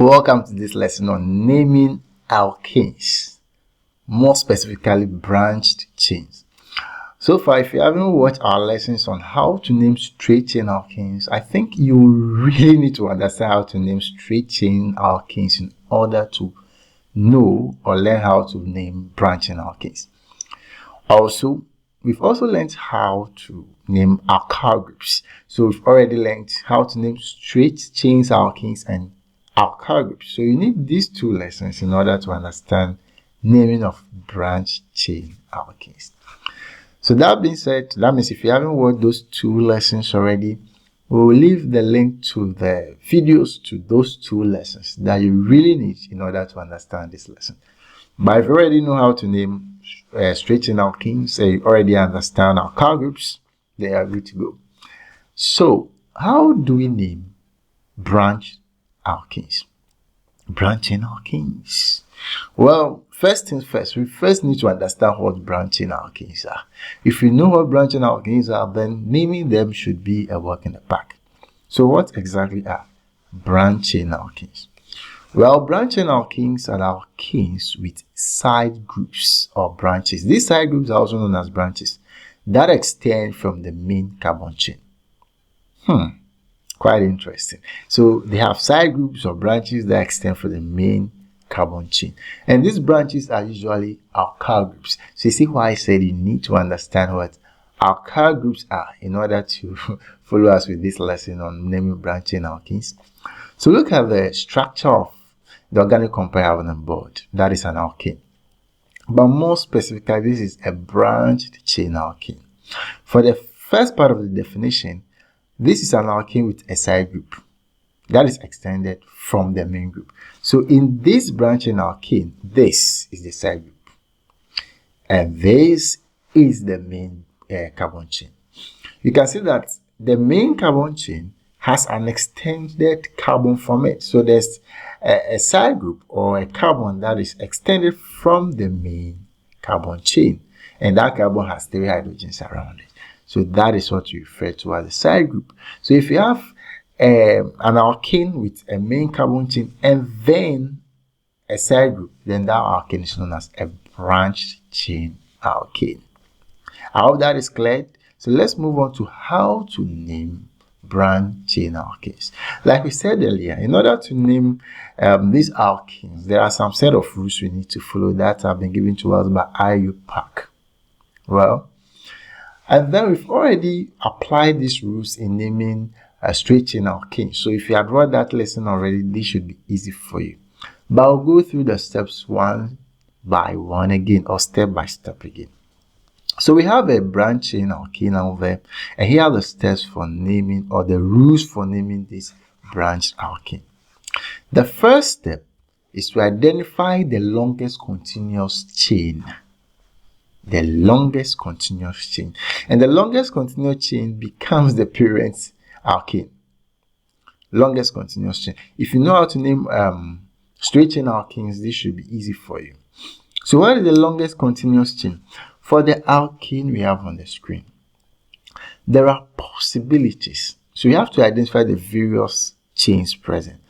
Welcome to this lesson on naming alkanes, more specifically branched chains. So far, if you haven't watched our lessons on how to name straight chain alkanes, I think you really need to understand how to name straight chain alkanes in order to know or learn how to name branching alkanes. Also, we've also learned how to name alkyl groups. So we've already learned how to name straight chain alkanes and alkyl groups. So you need these two lessons in order to understand naming of branch chain alkanes. So that being said, that means if you haven't watched those two lessons already, we'll leave the link to the videos to those two lessons that you really need in order to understand this lesson. But if you already know how to name straight chain alkanes, you already understand alkyl groups, they are good to go. So how do we name branch alkanes? Branching alkanes. Well, first things first, we first need to understand what branching alkanes are. If you know what branching alkanes are, then naming them should be a walk in the park. So what exactly are branching alkanes? Well, branching alkanes are alkanes with side groups or branches. These side groups are also known as branches that extend from the main carbon chain. Quite interesting. So they have side groups or branches that extend from the main carbon chain, and these branches are usually alkyl groups. So you see why I said you need to understand what alkyl groups are in order to follow us with this lesson on naming branching alkanes. So look at the structure of the organic compound on board. That is an alkane, but more specifically, this is a branched chain alkane. For the first part of the definition, this is an alkane with a side group that is extended from the main group. So in this branching alkane, this is the side group, and this is the main carbon chain. You can see that the main carbon chain has an extended carbon from it. So there's a side group or a carbon that is extended from the main carbon chain, and that carbon has 3 hydrogens around it. So that is what you refer to as a side group. So if you have an alkane with a main carbon chain and then a side group, then that alkane is known as a branched chain alkane. I hope that is clear. So let's move on to how to name branch chain alkanes. Like we said earlier, in order to name these alkanes, there are some set of rules we need to follow that have been given to us by IUPAC. Well, and then we've already applied these rules in naming a straight chain alkane. So if you had read that lesson already, this should be easy for you. But I'll go through the steps one by one again, or step by step again. So we have a branch chain alkane over there, and here are the steps for naming, or the rules for naming this branched alkane. The first step is to identify the longest continuous chain. The longest continuous chain, and the longest continuous chain becomes the parent alkane. Longest continuous chain. If you know how to name straight chain alkanes, this should be easy for you. So what is the longest continuous chain? For the alkane we have on the screen, there are possibilities. So you have to identify the various chains present.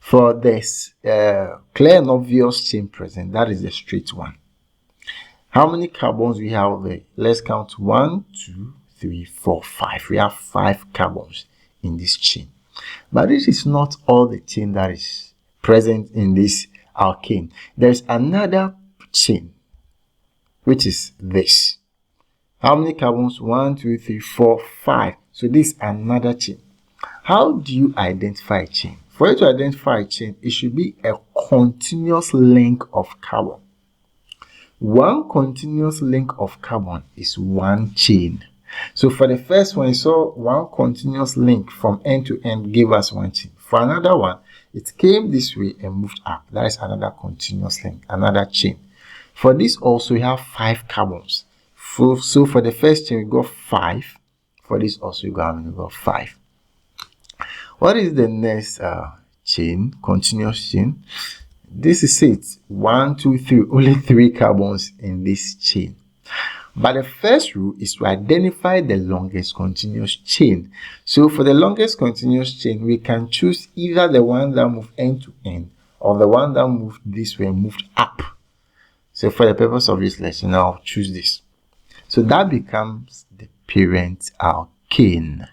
For this clear and obvious chain present, that is the straight one. How many carbons we have there? Let's count 1, 2, 3, 4, 5. We have 5 carbons in this chain. But this is not all the chain that is present in this alkane. There's another chain, which is this. How many carbons? 1, 2, 3, 4, 5. So this is another chain. How do you identify a chain? For you to identify a chain, it should be a continuous link of carbon. One continuous link of carbon is one chain. So for the first one, you saw one continuous link from end to end gave us one chain. For another one, it came this way and moved up. That is another continuous link, another chain. For this also, we have 5 carbons. So for the first chain, we got 5. For this also, we got 5. What is the next chain? Continuous chain. This is it. 1, 2, 3. Only 3 carbons in this chain. But the first rule is to identify the longest continuous chain. So for the longest continuous chain, we can choose either the one that moves end to end or the one that moved this way moved up. So for the purpose of this lesson, I'll choose this. So that becomes the parent alkane.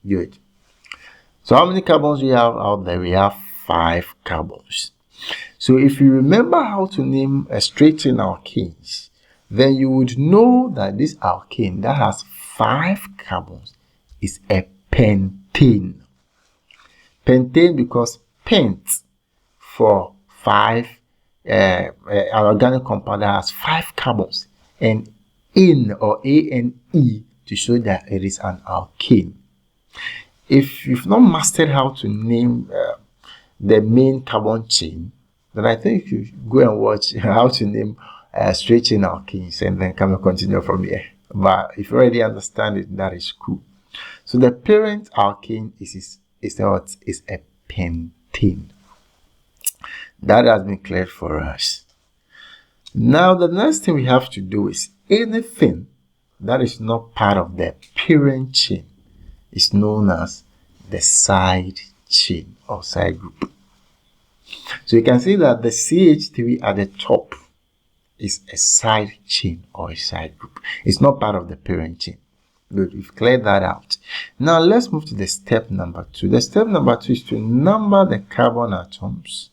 Good. So how many carbons we have out there? We have 5 carbons. So if you remember how to name a straight chain alkanes, then you would know that this alkane that has 5 carbons is a pentane. Pentane because pent for 5, an organic compound that has 5 carbons, and in or ane to show that it is an alkane. If you've not mastered how to name the main carbon chain, then I think you should go and watch how to name straight chain alkenes and then come and continue from here. But if you already understand it, that is cool. So the parent alkane is a pentane. That has been cleared for us. Now the next thing we have to do is anything that is not part of the parent chain is known as the side chain or side group. So you can see that the CH3 at the top is a side chain or a side group. It's not part of the parent chain. Good, we've cleared that out. Now let's move to the step number 2. The step number 2 is to number the carbon atoms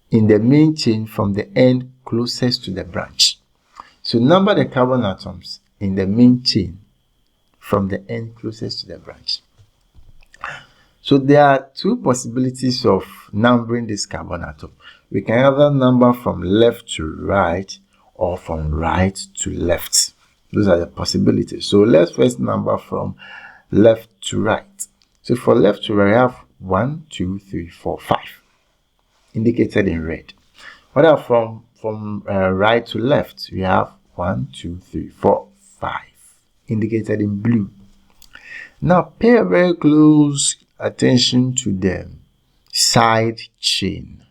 in the main chain from the end closest to the branch. So number the carbon atoms in the main chain from the end closest to the branch. So there are 2 possibilities of numbering this carbon atom. We can either number from left to right or from right to left. Those are the possibilities. So let's first number from left to right. So for left to right, we have 1, 2, 3, 4, 5, indicated in red. What are from right to left? We have 1, 2, 3, 4, 5, indicated in blue. Now pay very close attention to the side chain.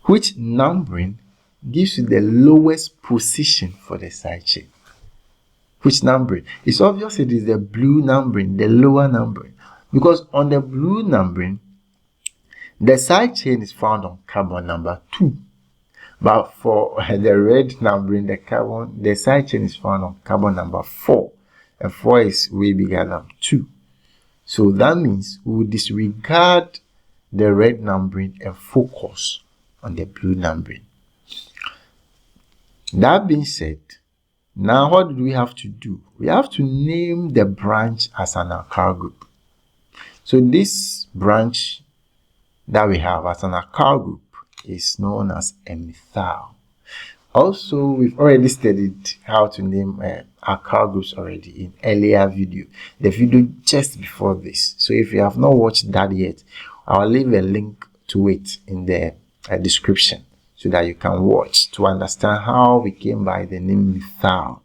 Which numbering gives you the lowest position for the side chain? Which numbering? It's obvious it is the blue numbering, the lower numbering, because on the blue numbering, the side chain is found on carbon number 2. But for the red numbering, the side chain is found on carbon number 4. And 4 is way bigger than 2. So that means we will disregard the red numbering and focus on the blue numbering. That being said, now what do we have to do? We have to name the branch as an alkyl group. So this branch that we have as an alkyl group is known as a methyl. Also, we've already studied how to name alkyl groups already in earlier video, the video just before this. So if you have not watched that yet, I'll leave a link to it in the description so that you can watch to understand how we came by the name methyl.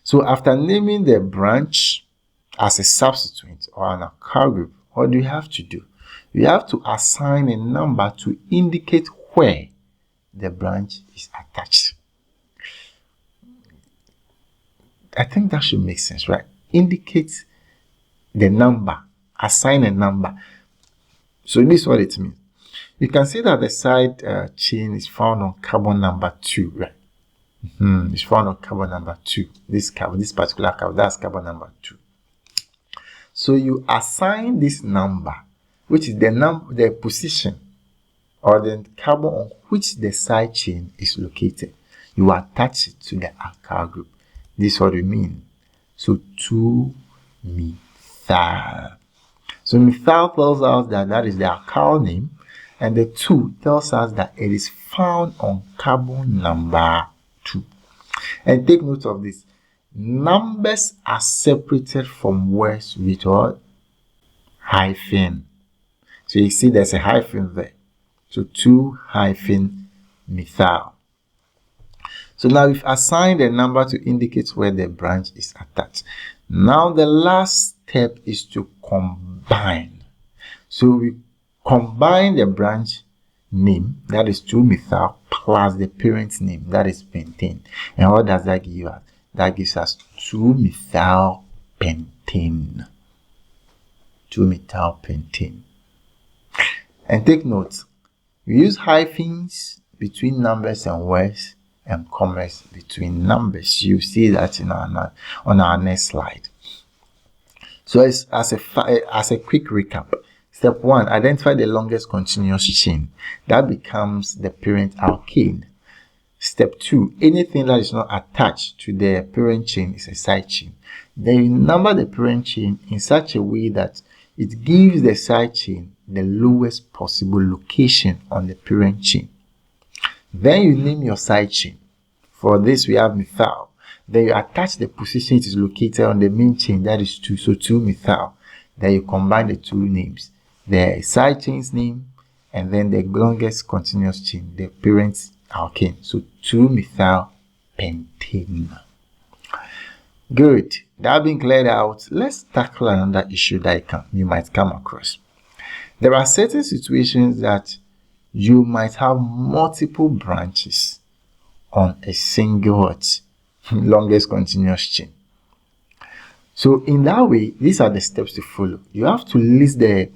So after naming the branch as a substituent or an alkyl group, what do you have to do? You have to assign a number to indicate where the branch is attached. I think that should make sense, right? Indicate the number, assign a number. So this is what it means. You can see that the side chain is found on carbon number 2, right? It's found on carbon number 2. This particular carbon, that's carbon number 2. So you assign this number, which is the position or the carbon on which the side chain is located. You attach it to the alkyl group. This is what we mean. So 2-methyl. So methyl tells us that is the alkyl name, and the 2 tells us that it is found on carbon number 2. And take note of this. Numbers are separated from words with what? Hyphen. So you see there's a hyphen there. So 2-methyl. So now we've assigned a number to indicate where the branch is attached. Now the last step is to combine. So we combine the branch name, that is 2-methyl, plus the parent name, that is pentane. And what does that give us? That gives us 2-methyl pentane. 2-methyl pentane. And take note, we use hyphens between numbers and words and commas between numbers. You see that on our next slide. So as a quick recap, step 1, identify the longest continuous chain. That becomes the parent alkane. Step 2, anything that is not attached to the parent chain is a side chain. Then you number the parent chain in such a way that it gives the side chain the lowest possible location on the parent chain. Then you name your side chain. For this we have methyl. Then you attach the position it is located on the main chain, that is 2, so 2-methyl. Then you combine the two names, the side chain's name and then the longest continuous chain, the parent alkane, so 2-methyl pentane. Good. That being cleared out, let's tackle another issue that you might come across. There are certain situations that you might have multiple branches on a single longest continuous chain. So in that way, these are the steps to follow. You have to list the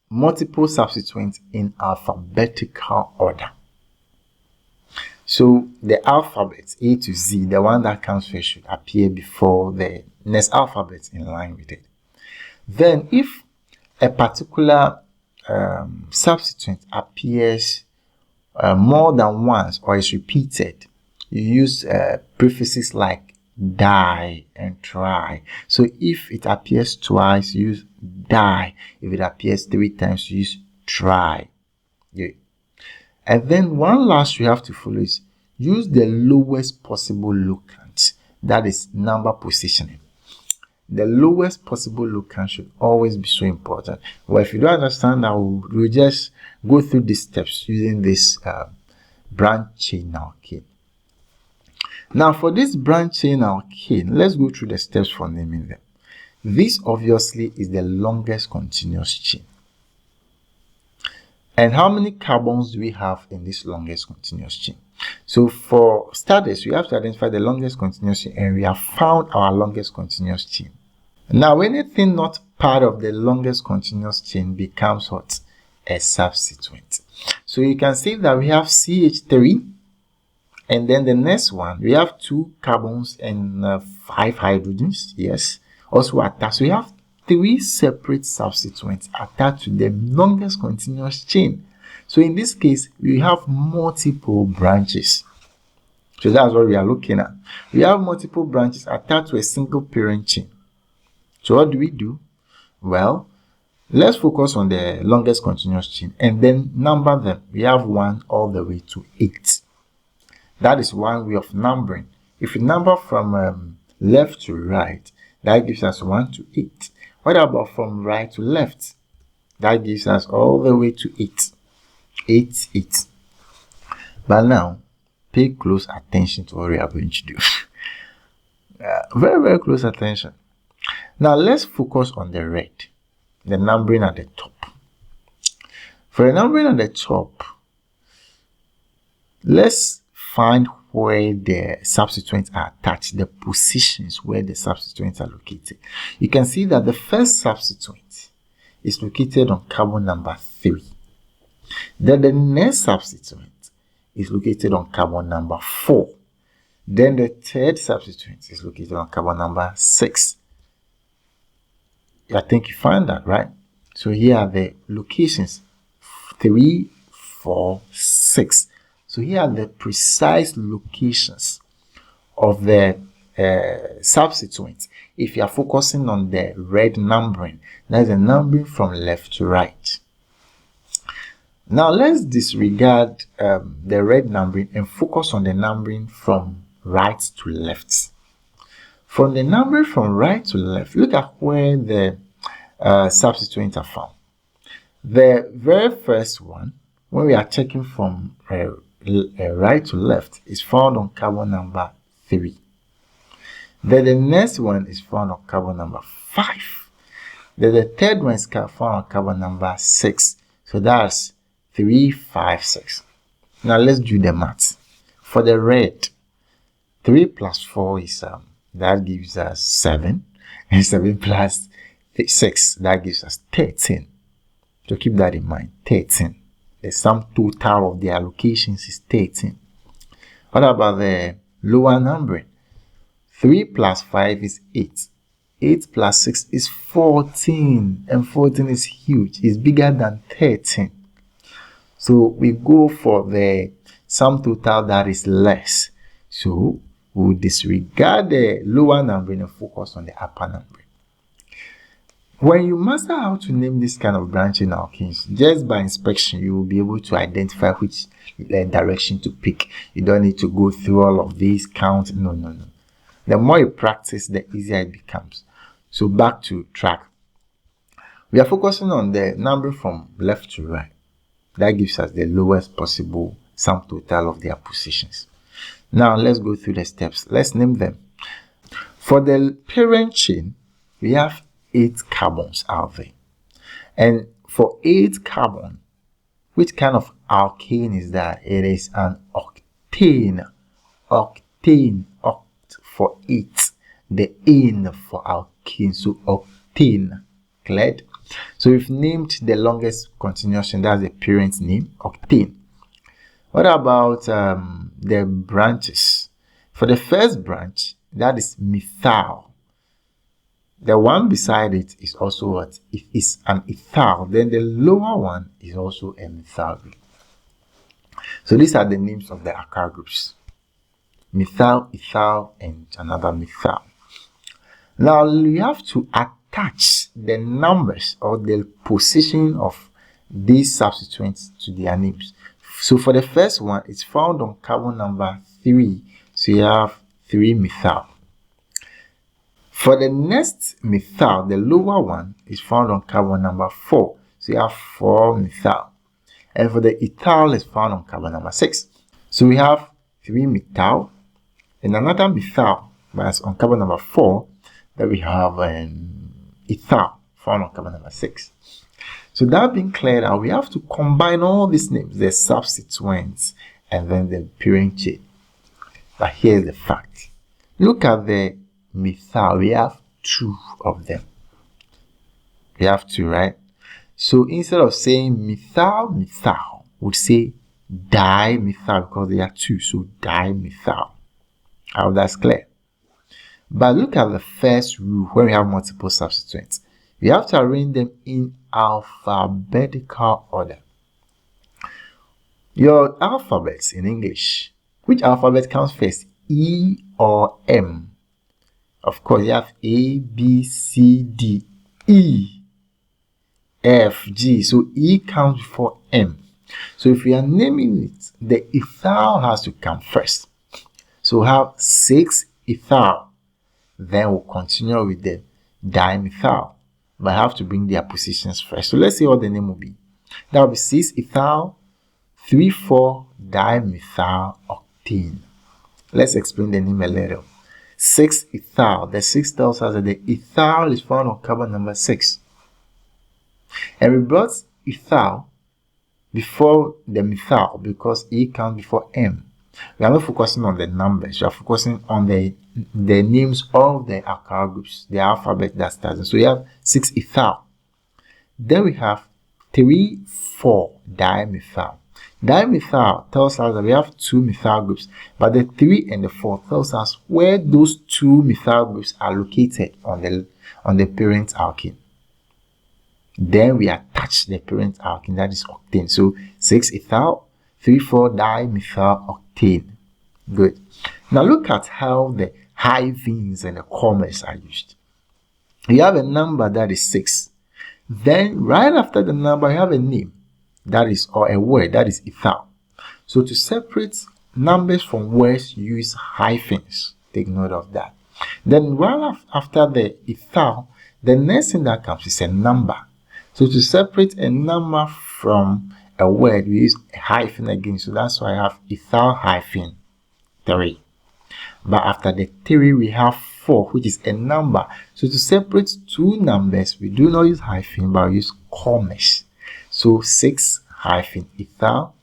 multiple substituents in alphabetical order. So the alphabet A to Z, the one that comes first, should appear before the next alphabet in line with it. Then if a particular substituent appears more than once or is repeated, you use prefixes like di and tri. So if it appears twice, you use di. If it appears 3 times, you use tri. Yeah. And then one last you have to follow is use the lowest possible locant. That is number positioning. The lowest possible locant should always be so important. Well, if you don't understand that, we'll just go through these steps using this branch chain alkane. Now for this branch chain alkane, let's go through the steps for naming them. This obviously is the longest continuous chain. And how many carbons do we have in this longest continuous chain? So for starters, we have to identify the longest continuous chain, and we have found our longest continuous chain. Now anything not part of the longest continuous chain becomes what? A substituent. So you can see that we have CH3, and then the next one, we have 2 carbons and 5 hydrogens. Yes, also attached. So we have 3 separate substituents attached to the longest continuous chain. So in this case, we have multiple branches. So that's what we are looking at. We have multiple branches attached to a single parent chain. So what do we do? Well, let's focus on the longest continuous chain and then number them. We have 1 all the way to 8. That is one way of numbering. If you number from left to right, that gives us 1 to 8. What about from right to left? That gives us all the way to 8. 8, 8. But now, pay close attention to what we are going to do. Very, very close attention. Now, let's focus on the red, the numbering at the top. For the numbering at the top, let's find where the substituents are attached, the positions where the substituents are located. You can see that the first substituent is located on carbon number 3. Then the next substituent is located on carbon number 4. Then the third substituent is located on carbon number 6. I think you find that, right? So here are the locations: 3, 4, 6. So here are the precise locations of the substituents. If you are focusing on the red numbering, that is the numbering from left to right. Now let's disregard the red numbering and focus on the numbering from right to left. From the numbering from right to left, look at where the substituents are found. The very first one, when we are checking from right to left, is found on carbon number 3. Then the next one is found on carbon number 5. Then the third one is found on carbon number 6. So that's 3, 5, 6. Now let's do the math. For the red, 3 plus 4 is that gives us 7, and 7 plus 6, that gives us 13. So keep that in mind. 13. The sum total of the allocations is 13. What about the lower numbering? 3 plus 5 is 8. 8 plus 6 is 14. And 14 is huge. It's bigger than 13. So we go for the sum total that is less. So we'll disregard the lower numbering and focus on the upper numbering. When you master how to name this kind of branching alkenes, just by inspection, you will be able to identify which direction to pick. You don't need to go through all of these count. No. The more you practice, the easier it becomes. So back to track. We are focusing on the number from left to right. That gives us the lowest possible sum total of their positions. Now let's go through the steps. Let's name them. For the parent chain, we have 8 carbons out there. And for 8 carbon, which kind of alkane is that? It is an octane. Octane. Oct for 8. The ane for alkane. So octane. Cleared? So we've named the longest continuation. That's the parent name. Octane. What about the branches? For the first branch, that is methyl. The one beside it is also what? It is an ethyl. Then the lower one is also a methyl group. So these are the names of the alkyl groups. Methyl, ethyl, and another methyl. Now we have to attach the numbers or the position of these substituents to their names. So for the first one, it's found on carbon number 3. So you have 3-methyl. For the next methyl, the lower one is found on carbon number 4. So you have 4-methyl. And for the ethyl, is found on carbon number 6. So we have 3-methyl and another methyl, but on carbon number 4, that we have ethyl found on carbon number 6. So that being cleared out, we have to combine all these names, the substituents, and then the parent chain. But here's the fact. Look at the methyl. We have 2 of them. We have 2, right? So instead of saying methyl, we'd say dimethyl because there are 2. So dimethyl. I hope that's clear. But look at the first rule when we have multiple substituents. We have to arrange them in alphabetical order. Your alphabets in English, which alphabet comes first? E or M? Of course, you have A, B, C, D, E, F, G. So E comes before M. So if we are naming it, the ethyl has to come first. So we have 6-ethyl. Then we'll continue with the dimethyl. But I have to bring their positions first. So let's see what the name will be. That will be 6-ethyl, 3,4-dimethyl octane. Let's explain the name a little. 6-ethyl. The 6 tells us that the ethyl is found on carbon number 6. And we brought ethyl before the methyl because E comes before M. We are not focusing on the numbers. We are focusing on the names of the alkyl groups, the alphabet that starts. So we have 6-ethyl. Then we have 3,4-dimethyl. Dimethyl tells us that we have 2 methyl groups, but the 3 and the 4 tells us where those 2 methyl groups are located on the parent alkene. Then we attach the parent alkene, that is octane. So 6-ethyl, 3,4-dimethyl octane. Good. Now look at how the hyphens and the commas are used. You have a number that is 6. Then right after the number, you have a name that is, or a word that is ethyl. So to separate numbers from words, you use hyphens. Take note of that. Then right after the ethyl, the next thing that comes is a number. So to separate a number from a word, we use a hyphen again. So that's why I have ethyl hyphen 3. But after the 3, we have 4, which is a number. So to separate 2 numbers, we do not use hyphen, but we use commas. So 6-ethyl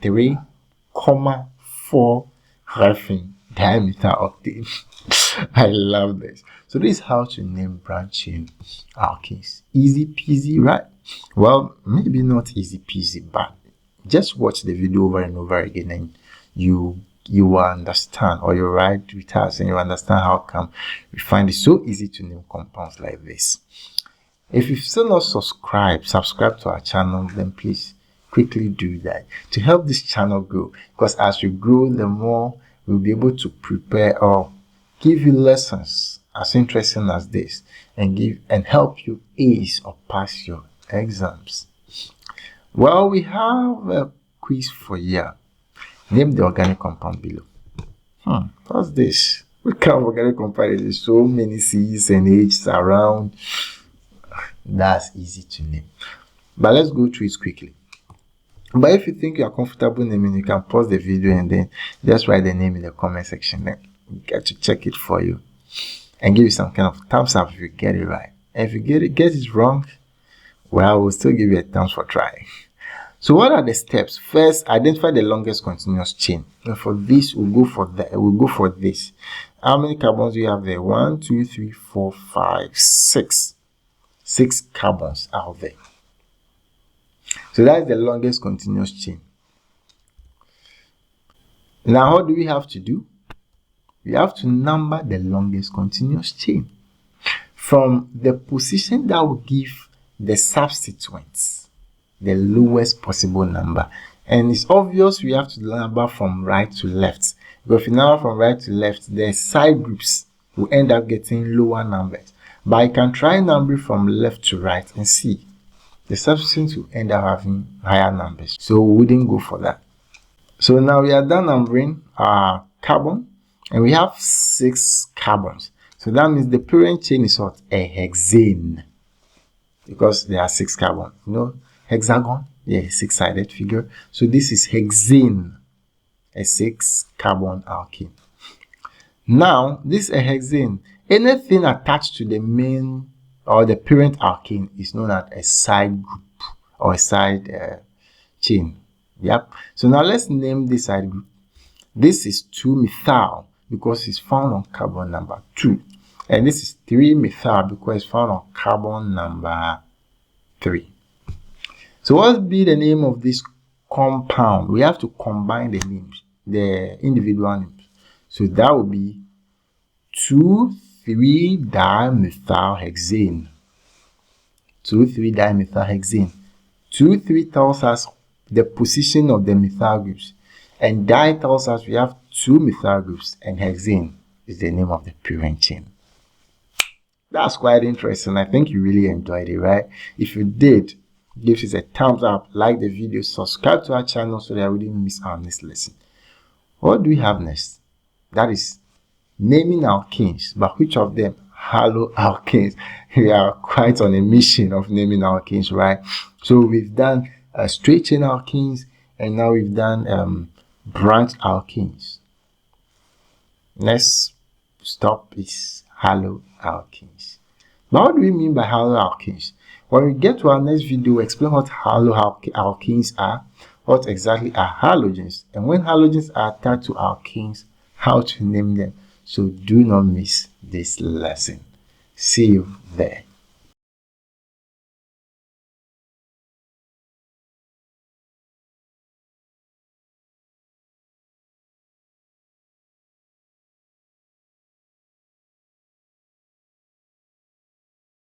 3, 4 dimethyl octane. I love this. So this is how to name branch chain alkanes. Easy peasy, right? Well, maybe not easy peasy, but just watch the video over and over again and you will understand, or you ride with us and you understand how come we find it so easy to name compounds like this. If you've still not subscribed to our channel, then please quickly do that to help this channel grow, because as we grow, the more we'll be able to prepare or give you lessons as interesting as this and help you ace or pass your exams. Well, we have a quiz for you. Name the organic compound below. What's this? What kind of organic compound is this? So many C's and H's around. That's easy to name. But let's go through it quickly. But if you think you are comfortable naming, you can pause the video and then just write the name in the comment section. Then we get to check it for you and give you some kind of thumbs up if you get it right. And if you get it wrong, well, we'll still give you a thumbs for trying. So what are the steps? First, identify the longest continuous chain. And for this, we'll go for this. How many carbons do you have there? 1, 2, 3, 4, 5, 6. 6 carbons out there. So that's the longest continuous chain. Now, what do we have to do? We have to number the longest continuous chain from the position that will give the substituents the lowest possible number. And it's obvious we have to number from right to left, because if you number from right to left, the side groups will end up getting lower numbers. But I can try numbering from left to right and see the substituents will end up having higher numbers. So we wouldn't go for that. So now we are done numbering our carbon, and we have 6 carbons. So that means the parent chain is what? A hexane, because there are 6 carbons. You know, hexagon, yeah, 6-sided figure. So this is hexane, a 6-carbon alkene. Now, this is a hexane. Anything attached to the main or the parent alkene is known as a side group or a side chain. Yep. So now let's name this side group. This is 2-methyl because it's found on carbon number 2. And this is 3-methyl because it's found on carbon number 3. So what will be the name of this compound? We have to combine the names, the individual names. So that will be 2,3-dimethylhexane. 2,3-dimethylhexane. 2,3 tells us the position of the methyl groups, and di tells us we have 2 methyl groups, and hexane is the name of the parent chain. That's quite interesting. I think you really enjoyed it, right? If you did, give us a thumbs up, like the video, subscribe to our channel so that you wouldn't miss our next lesson. What do we have next? That is naming alkanes, but which of them? Haloalkanes. We are quite on a mission of naming alkanes, right? So we've done straight chain alkanes, and now we've done branch alkanes. Next stop is haloalkanes. But what do we mean by haloalkanes? When we get to our next video, we'll explain what haloalkanes are, what exactly are halogens, and when halogens are attached to alkanes, how to name them. So do not miss this lesson. See you there.